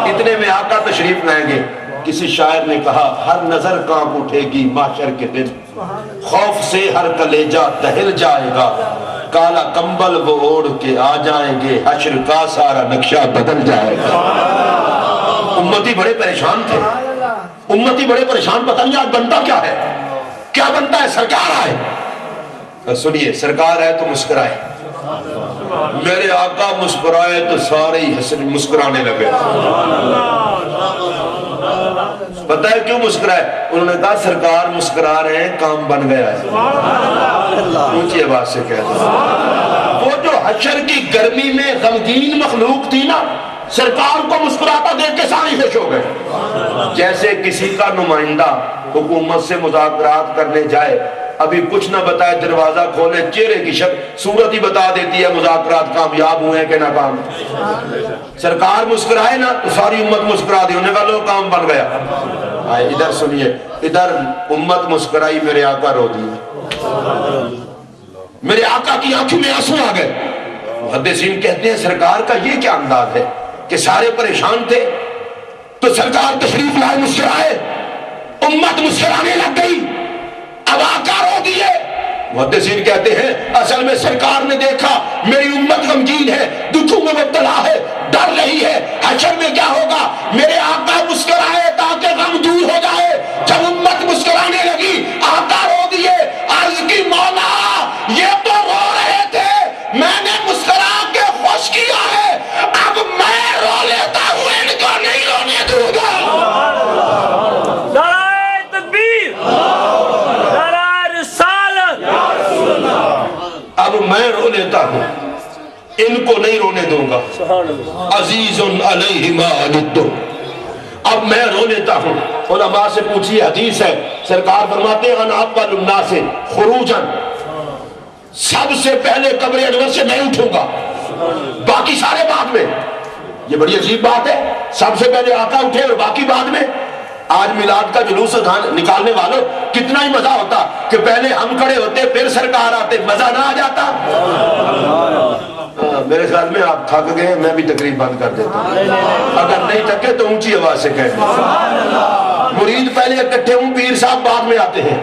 اتنے میں آقا تشریف لائیں گے. کسی شاعر نے کہا ہر نظر کانپ اٹھے گی محشر کے دن, خوف سے ہر کلیجہ دہل جائے گا, کالا کمبل وہ اوڑھ کے آ جائیں گے, حشر کا سارا نقشہ بدل جائے گا. امتی بڑے پریشان تھے, امتی بڑے پریشان, پتہ نہیں آج بنتا کیا ہے, کیا بنتا ہے. سرکار آئے, سنیے سرکار آئے تو مسکرائے. میرے آقا مسکرائے تو سارے ہی مسکرانے لگے. پتہ ہے کیوں مسکرائے؟ انہوں نے کہا سرکار مسکرا رہے ہیں, کام بن گیا ہے. اونچی آواز سے کہہ دو. وہ جو حشر کی گرمی میں غمگین مخلوق تھی نا, سرکار کو مسکراتا دیکھ کے ساری خوش ہو گئے. جیسے کسی کا نمائندہ حکومت سے مذاکرات کرنے جائے, ابھی کچھ نہ بتائے, دروازہ کھولے, چہرے کی شکل صورت ہی بتا دیتی ہے مذاکرات کامیاب ہوئے کہ ناکام. سرکار مسکرائے نا تو ساری امت مسکرا دی. انہوں نے کہا لو کام بن گیا. ادھر سنیے, ادھر امت مسکرائی, میرے آقا رو دیے. میرے آقا کی آنکھوں میں آنسو آ گئے. محدثین کہتے ہیں سرکار کا یہ کیا انداز ہے کہ سارے پریشان تھے تو سرکار تشریف لائے, مسکرائے, امت مسکرانے لگ گئی, اب آقا رو دیے. محدثین کہتے ہیں اصل میں سرکار نے دیکھا میری امت غمگین ہے, دکھوں میں مبتلا ہے, ڈر رہی ہے, حشر میں کیا ہوگا. میرے آقا مسکرائے تاکہ غم دور ہو جائے. جب امت مسکرانے لگی آقا رو دیے. عرض کی مولا یہ تو رو رہے تھے, میں نے مسکرا کے خوش کیا ہے, اب میں رو لیتا ہوں, ان کو نہیں رونے دوں گا. اب میں رو لیتا ہوں, ان کو نہیں رونے دوں گا. عزیز علیہ ما عنتم, اب میں رو لیتا ہوں. علماء سے پوچھیے, حدیث ہے, سرکار فرماتے ہیں انا اول الناس خروجا, سب سے پہلے قبر انور سے میں اٹھوں گا, باقی سارے بعد میں. یہ بڑی عجیب بات ہے, سب سے پہلے آقا اٹھے اور باقی بعد میں. آج میلاد کا جلوس نکالنے والوں کتنا ہی مزہ ہوتا کہ پہلے ہم کھڑے ہوتے پھر سرکار آتے, مزہ نہ آ جاتا. میرے خیال میں آپ تھک گئے, میں بھی تقریب بند کر دیتا ہوں. اگر نہیں تھکے تو اونچی آواز سے کہہ دیں. مرید پہلے اکٹھے ہوں, پیر صاحب بعد میں آتے ہیں,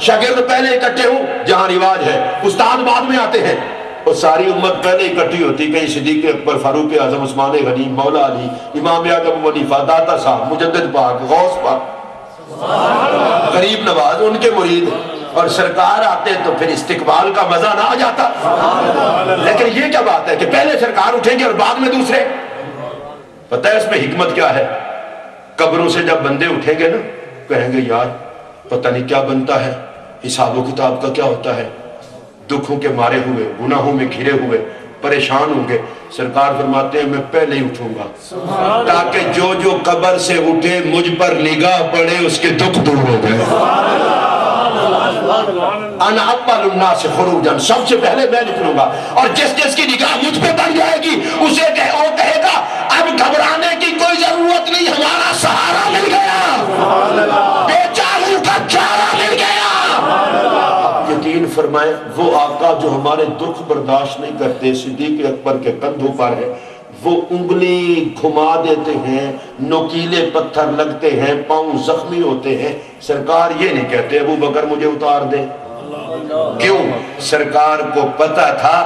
شاگرد پہلے اکٹھے ہوں جہاں رواج ہے, استاد بعد میں آتے ہیں, اور ساری امت پہلے اکٹھی ہوتی. کہیں صدیق اکبر, فاروق اعظم, عثمان غنی, مولا علی, امام اعظم ابو حنیفہ, داتا صاحب, مجدد پاک, غوث پاک, غریب نواز, ان کے مرید, اور سرکار آتے تو پھر استقبال کا مزہ نہ آ جاتا. لیکن یہ کیا بات ہے کہ پہلے سرکار اٹھیں گے اور بعد میں دوسرے. پتہ ہے اس میں حکمت کیا ہے؟ قبروں سے جب بندے اٹھیں گے نا, کہیں گے یار پتہ نہیں کیا بنتا ہے, حساب و کتاب کا کیا ہوتا ہے. دکھوں کے مارے ہوئے, گناہوں میں گھرے ہوئے, پریشان ہوں گے. سرکار فرماتے ہیں میں پہلے ہی اٹھوں گا تاکہ جو جو قبر سے اٹھے مجھ پر نگاہ پڑے, اس کے دکھ دور ہو گئے. انا اول الناس خروجا, سب سے پہلے میں نکلوں گا, اور جس جس کی نگاہ مجھ پہ پڑ جائے گی اسے وہ کہے گا اب گھبرانے کی کوئی ضرورت نہیں, ہمارا سہارا مل گیا, بیچاروں کا چارہ مل گیا. یقین فرمائیں وہ آقا جو ہمارے دکھ برداشت نہیں کرتے, صدیق اکبر کے کندھوں پر ہے, وہ انگلی گھما دیتے ہیں, نوکیلے پتھر لگتے ہیں, پاؤں زخمی ہوتے ہیں. سرکار یہ نہیں کہتے ابو بکر مجھے اتار دے. کیوں؟ سرکار کو پتا تھا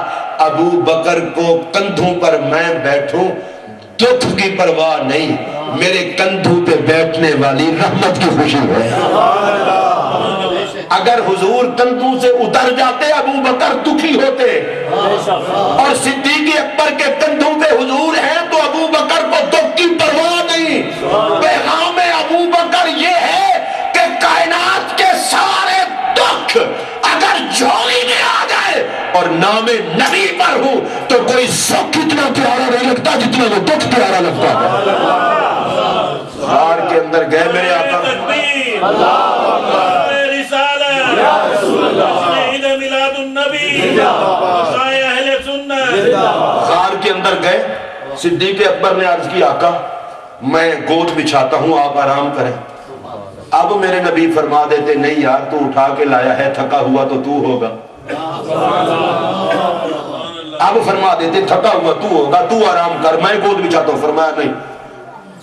ابو بکر کو کندھوں پر میں بیٹھوں, دکھ کی پرواہ نہیں, میرے کندھوں پہ بیٹھنے والی رحمت کی خوشی ہے. اگر حضور کندھوں سے اتر جاتے ابو بکر دکھی ہوتے, اور صدیق اکبر کے کندھوں پہ حضور ہیں تو ابو بکر کو دکھ کی پرواہ نہیں. پیغام ابو بکر یہ ہے کہ کائنات کے سارے دکھ اگر جھولی میں آ جائے اور نام نبی پر ہوں تو کوئی سکھ اتنا پیارا نہیں لگتا جتنا وہ دکھ پیارا لگتا ہے. غار کے اندر گئے میرے آقا, غار کے اندر گئے. صدیق اکبر نے عرض کی آقا میں گود بچھاتا ہوں, آپ آرام کریں. اب میرے نبی فرما دیتے نہیں یار, تو اٹھا کے لایا ہے, تھکا ہوا تو تو ہوگا. اب فرما دیتے تھکا ہوا تو ہوگا، تو آرام کر، میں گود بچھاتا ہوں. فرمایا نہیں.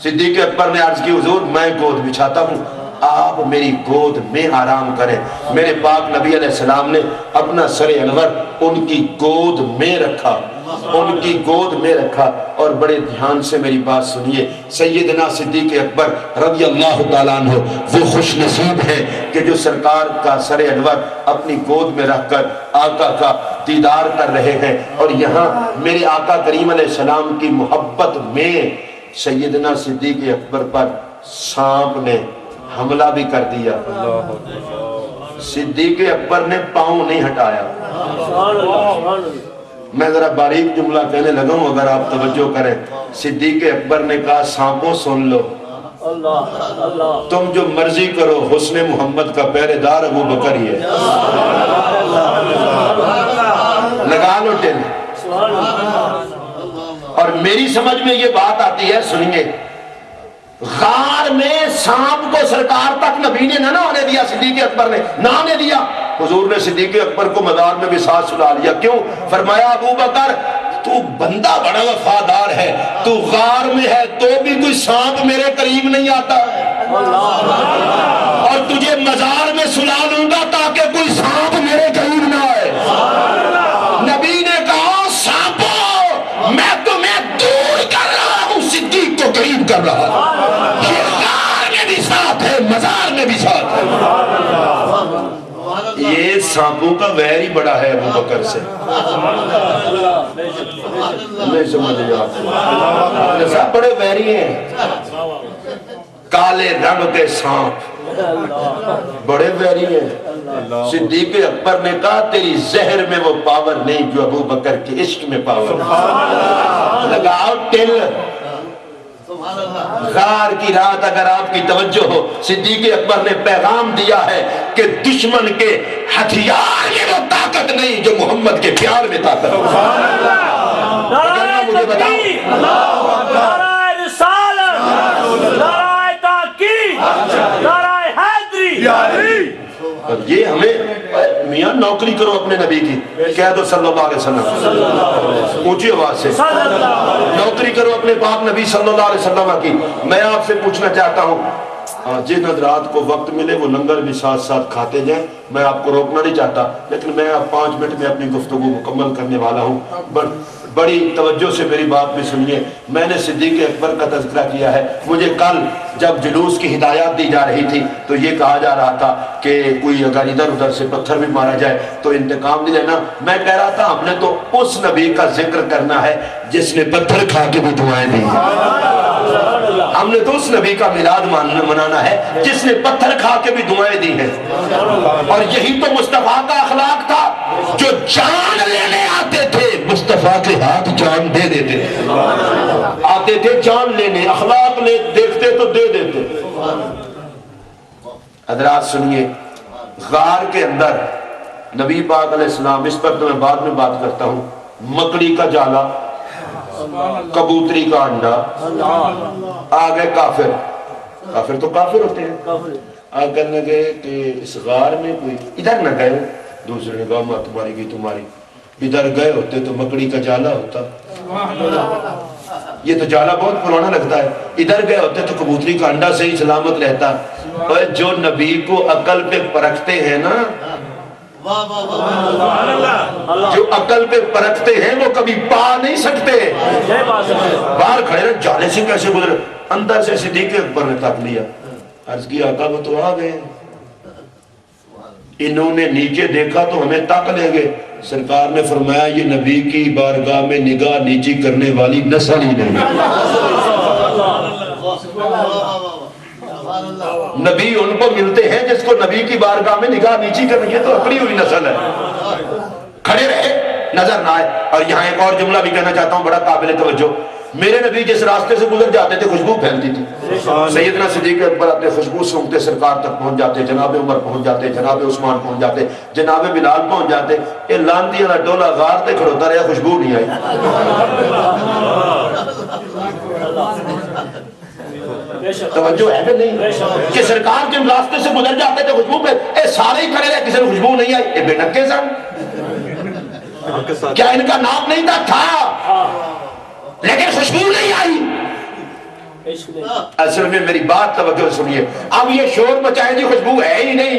صدیق اکبر نے عرض کی حضور میں گود بچھاتا ہوں، آپ میری گود میں آرام کریں. میرے پاک نبی علیہ السلام نے اپنا سر انور ان کی گود میں رکھا، ان کی گود میں رکھا. اور بڑے دھیان سے میری بات سنیے، سیدنا صدیق اکبر رضی اللہ تعالیٰ عنہ وہ خوش نصیب ہے کہ جو سرکار کا سر انور اپنی گود میں رکھ کر آقا کا دیدار کر رہے ہیں. اور یہاں میرے آقا کریم علیہ السلام کی محبت میں سیدنا صدیق اکبر پر سانپ نے حملہ بھی کر دیا. صدیق اکبر نے پاؤں نہیں ہٹایا. میں ذرا باریک جملہ کہنے لگا ہوں، اگر آپ توجہ کریں. صدیق اکبر نے کہا سانپوں سن لو، تم جو مرضی کرو، حسن محمد کا پہرے دار ابو بکر ہی ہے. لگا لو ٹل. اور میری سمجھ میں یہ بات آتی ہے، سنیے، غار میں سانپ کو سرکار تک نبی نے نہ آنے دیا، صدیق اکبر نے نہ آنے دیا. حضور نے صدیق اکبر کو مزار میں بھی ساتھ سلا لیا. کیوں؟ فرمایا ابو بکر تو بندہ بڑا وفادار ہے، تو غار میں ہے تو بھی کوئی سانپ میرے قریب نہیں آتا، اور تجھے مزار میں سلا لوں گا تاکہ کوئی سانپ میرے قریب نہ آئے. نبی نے کہا سانپوں میں تمہیں دور کر رہا ہوں، صدیق کو قریب کر رہا ہوں. یہ غار میں بھی ساتھ ہے، مزار میں بھی ساتھ ہے. یہ سانپوں کا ویر ہی بڑا ہے ابو بکر سے. نہیں سمجھ آپ سب بڑے ویری ہیں. کالے رنگ کے سانپ بڑے ویری ہیں. صدیق اکبر نے کہا تیری زہر میں وہ پاور نہیں جو ابو بکر کے عشق میں پاور. لگاؤ ٹل. غار کی رات اگر آپ کی توجہ ہو، صدیق اکبر نے پیغام دیا ہے کہ دشمن کے ہتھیار میں وہ طاقت نہیں جو محمد کے پیار میں طاقت. نعرہ تکبیر، نعرہ رسالت، نعرہ تحقیق، نعرہ حیدری. اور یہ ہمیں میاں نوکری کرو اپنے نبی کی، کہہ دو صلی اللہ علیہ وسلم اونچی آواز سے، نوکری کرو اپنے پاک نبی صلی اللہ علیہ وسلم کی. میں آپ سے پوچھنا چاہتا ہوں، جن حضرات کو وقت ملے وہ لنگر بھی ساتھ ساتھ کھاتے جائیں. میں آپ کو روکنا نہیں چاہتا، لیکن میں اب 5 منٹ میں اپنی گفتگو مکمل کرنے والا ہوں. بڑی توجہ سے میری بات بھی سنیے. میں نے صدیق اکبر کا تذکرہ کیا ہے. مجھے کل جب جلوس کی ہدایات دی جا رہی تھی تو یہ کہا جا رہا تھا کہ کوئی اگر ادھر ادھر سے پتھر بھی مارا جائے تو انتقام نہیں لینا. میں کہہ رہا تھا ہم نے تو اس نبی کا ذکر کرنا ہے جس نے پتھر کھا کے بھی دعائیں دی. ہم نے تو اس نبی کا میلاد منانا ہے جس نے پتھر کھا کے بھی دعائیں دی ہیں. اور یہی تو مصطفیٰ کا اخلاق تھا، جو جان لینے آتے تھے مصطفیٰ کے ہاتھ جان دے دیتے تھے. آتے تھے جان لینے، اخلاق لے دیکھتے تو دے دیتے. حضرات سنیے، غار کے اندر نبی پاک علیہ السلام، اس پر تو میں بعد میں بات کرتا ہوں، مکڑی کا جالا، کبوتری کا انڈا. آگے کافر، کافر تو کافر ہوتے ہیں. آگے لگے کہ اس غار میں کوئی ادھر نہ گئے. دوسرے نے کہا ماں تمہاری کی تمہاری، ادھر گئے ہوتے تو مکڑی کا جالا ہوتا. یہ تو جالا بہت پرانا لگتا ہے. ادھر گئے ہوتے تو کبوتری کا انڈا سے ہی سلامت رہتا. اور جو نبی کو عقل پہ پرکھتے ہیں نا، جو عقل پہ پرکھتے ہیں وہ کبھی پا نہیں سکتے. باہر کھڑے رہے، جالے سے کیسے گزرے. اندر سے صدیق اکبر نے تک لیا، عرض کیا آقا وہ تو آ گئے. انہوں نے نیچے دیکھا تو ہمیں تک لیں گے. سرکار نے فرمایا یہ نبی کی بارگاہ میں نگاہ نیچی کرنے والی نسل ہی نہیں. نبی ان کو ملتے ہیں جس کو نبی کی بارگاہ میں نگاہ نیچی کرنی ہے، تو اکڑی ہوئی نسل ہے. کھڑے رہے، نظر نہ آئے. اور یہاں ایک اور جملہ بھی کہنا چاہتا ہوں بڑا قابل توجہ. میرے نبی جس راستے سے گزر جاتے تھے خوشبو پھیلتی تھی. سیدنا صدیق اکبر اپنے خوشبو سونگتے سرکار تک پہنچ جاتے. جناب عمر پہنچ جاتے، جناب عثمان پہنچ جاتے، جناب بلال پہنچ جاتے. یہ لانتی والا ٹولا غار تے کھڑوتا رہا، خوشبو نہیں آئی. توجہ ہے کہ نہیں کہ سرکار جن راستے سے گزر جاتے تھے خوشبو پہ، اے سارے ہی کھڑے رہے، کسی نے خوشبو نہیں آئی. اے بے نکے سن. کیا ان کا نام نہیں تھا لیکن خوشبو نہیں آئی؟ اصل میں میری بات توجہ سنیے، اب یہ شور مچائے جی خوشبو ہے ہی نہیں،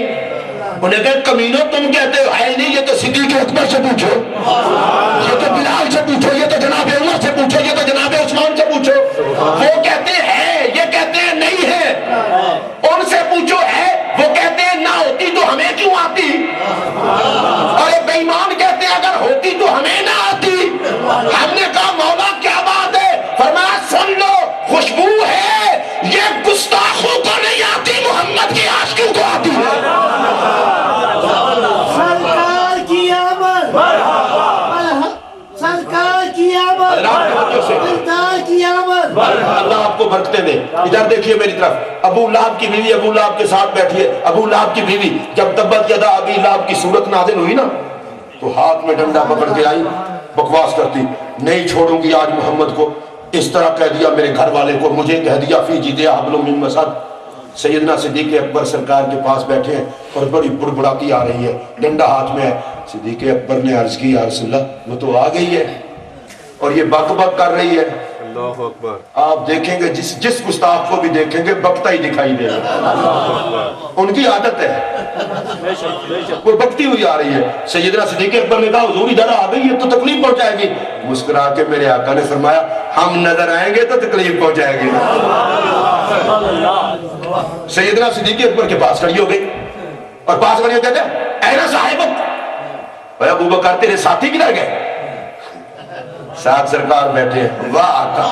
انہیں کہا کمینوں تم کہتے ہو ہے ہی نہیں، یہ تو صدیق اکبر سے پوچھو، یہ تو بلال سے پوچھو، یہ تو جناب عمر سے پوچھو، یہ تو جناب عثمان سے پوچھو، وہ کہتے ہیں یہ کہتے ہیں نہیں ہے، ان سے پوچھو ہے، وہ کہتے ہیں نہ ہوتی تو ہمیں کیوں آتی، اور بے ایمان کہتے ہیں اگر ہوتی تو ہمیں نہ آتی۔ ہم نے کہا مولا کیا بات ہے؟ فرمایا سن لو، خوشبو ہے یہ گستاخوں کو نہیں آتی، محمد کی عاشقوں کو آتی ہے۔ سرکار کی آمد، سرکار کی آمد، سرکار کی آمد۔ اللہ آپ کو برکتیں دے۔ ادھر دیکھیے میری طرف، ابو لہب کی بیوی ابو لہب کے ساتھ بیٹھی ہے۔ ابو لہب کی بیوی جب تبت یدا ابی لہب کی صورت نازل ہوئی نا تو ہاتھ میں ڈنڈا پکڑ کے آئی، بکواس کرتی، نہیں چھوڑوں گی آج محمد کو، اس طرح کہہ دیا میرے گھر والے کو، مجھے کہہ دیا فی جیدہا حبل من مسد۔ سیدنا صدیق اکبر سرکار کے پاس بیٹھے ہیں اور بڑی بڑبڑاتی آ رہی ہے، ڈنڈا ہاتھ میں ہے۔ صدیق اکبر نے عرض کی یا رسول اللہ وہ تو آ گئی ہے اور یہ بک بک کر رہی ہے۔ اللہ اکبر۔ آپ دیکھیں گے جس گستاخ کو بھی دیکھیں گے بکتا ہی دکھائی دے گا، ان کی عادت ہے، وہ بکتی ہوئی آ رہی ہے۔ سیدنا صدیق اکبر نے کہا حضور ادھر آ گئی ہے تو تکلیف پہنچائے گی، مسکرا کے میرے آقا نے فرمایا ہم نظر آئیں گے تو تکلیف پہنچائے گی۔ سیدنا صدیق اکبر کے پاس کھڑی ہو گئی اور پاس کھڑی ہو کہتے ہیں اے صاحب، ابو بکر تیرے ساتھی کدھر گئے؟ ساتھ سرکار بیٹھے ہیں، واہ آقا،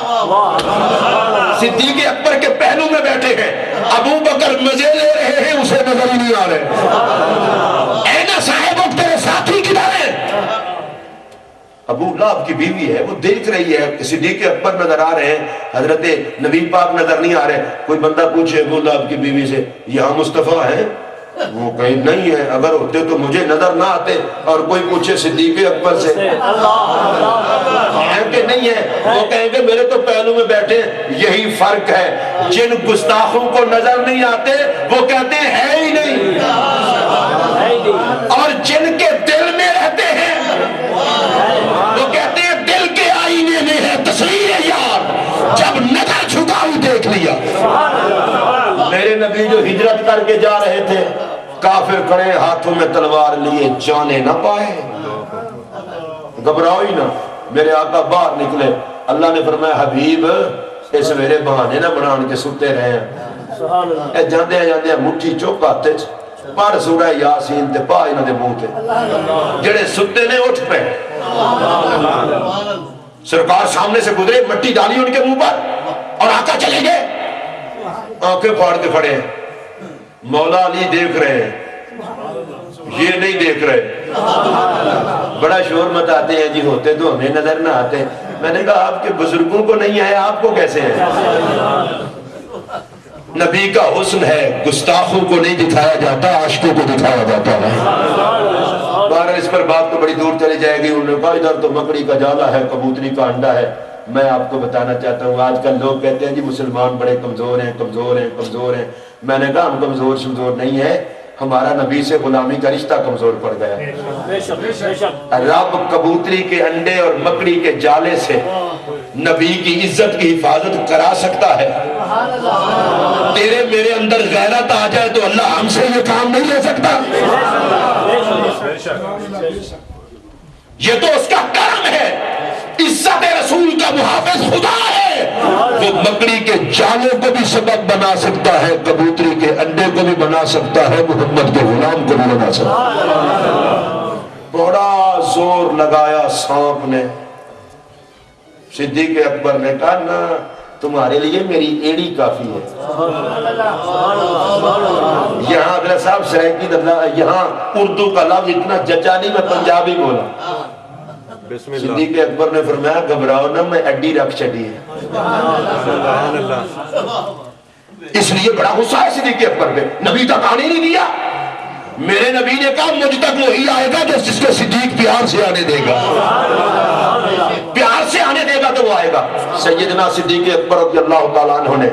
صدیق اکبر کے پہلو میں بیٹھے ہیں، ابو بکر مزے لے رہے ہیں، اسے نظر ہی نہیں آ رہے۔ اینا صاحب تیرے ساتھی کدھر ہیں؟ ابو لہب کی بیوی ہے، وہ دیکھ رہی ہے، صدیق اکبر نظر آ رہے ہیں، حضرت نبی پاک نظر نہیں آ رہے۔ کوئی بندہ پوچھے ابو لہب کی بیوی سے یہاں مصطفیٰ ہے؟ وہ کہیں نہیں ہے، اگر ہوتے تو مجھے نظر نہ آتے۔ اور کوئی پوچھے صدیق اکبر سے کہ نہیں ہے، وہ کہیں گے میرے تو پہلو میں بیٹھے۔ یہی فرق ہے، جن گستاخوں کو نظر نہیں آتے وہ کہتے ہیں ہے ہی نہیں، اور جن کے دل میں رہتے ہیں وہ کہتے ہیں دل کے آئینے میں ہے تصویر یار، جب نظر جھکائی دیکھ لیا۔ میرے نبی جو ہجرت کر کے جا رہے تھے، کافر کھڑے ہاتھوں میں تلوار لیے، جانے نہ پائے، گھبراؤ ہی نہ۔ میرے آقا باہر نکلے، اللہ نے فرمایا حبیب اس میرے بہانے نہ بنان کے ستے رہے ہیں، اے جاندے جاندے مٹھی چوک ہاتھ وچ پڑھ سورہ یاسین تے پا انہاں دے منہ تے، جڑے ستے نے اٹھ پے۔ سرکار سامنے سے گزرے، مٹی ڈالی ان کے منہ پر اور آقا چلے گئے، آنکھیں پھاڑ کے کھڑے ہیں۔ مولا علی دیکھ رہے ہیں، یہ نہیں دیکھ رہے، بڑا شور مچاتے ہیں جی ہوتے تو ہمیں نظر نہ آتے۔ میں نے کہا آپ کے بزرگوں کو نہیں آئے، آپ کو کیسے ہے؟ نبی کا حسن ہے، گستاخوں کو نہیں دکھایا جاتا، عاشقوں کو دکھایا جاتا ہے۔ بہرحال اس پر بات تو بڑی دور چلی جائے گی۔ انہوں نے کہا ادھر تو مکڑی کا جالا ہے، کبوتری کا انڈا ہے۔ میں آپ کو بتانا چاہتا ہوں، آج کل لوگ کہتے ہیں جی مسلمان بڑے کمزور ہیں، کمزور ہیں، کمزور ہیں۔ میں نے کہا ہم کمزور شمزور نہیں ہیں، ہمارا نبی سے غلامی کا رشتہ کمزور پڑ گیا۔ رب کبوتری کے انڈے اور مکڑی کے جالے سے نبی کی عزت کی حفاظت کرا سکتا ہے۔ تیرے میرے اندر غیرت آ جائے تو اللہ ہم سے یہ کام نہیں لے سکتا۔ یہ تو اس کا کرم ہے، عزت رسول کا محافظ خدا ہے، وہ مکڑی کے جالوں کو بھی سبب بنا سکتا ہے، کبوتری کے انڈے کو بھی بنا سکتا ہے، محمد کے غلام کو بھی بنا سکتا ہے۔ بڑا زور لگایا سانپ نے، صدیق اکبر نے کہا نا تمہارے لیے میری ایڑی کافی ہے۔ یہاں اگلا صاحب سرائکی دلہ، یہاں اردو کا لفظ اتنا جچا نہیں، میں پنجابی بولا۔ صدیق اکبر نے فرمایا گھبراؤ نہ، میں اڈی رکھ چڑی ہے۔ اس لیے بڑا غصہ ہے صدیق اکبر پہ، نبی تک آنے نہیں دیا۔ میرے نبی نے کہا مجھ تک وہی آئے گا جس کو صدیق پیار سے آنے دے گا، پیار سے آنے دے گا تو وہ آئے گا۔ سیدنا صدیق اکبر رضی اللہ تعالیٰ عنہ نے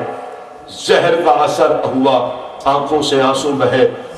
زہر کا اثر ہوا، آنکھوں سے آنسو بہے،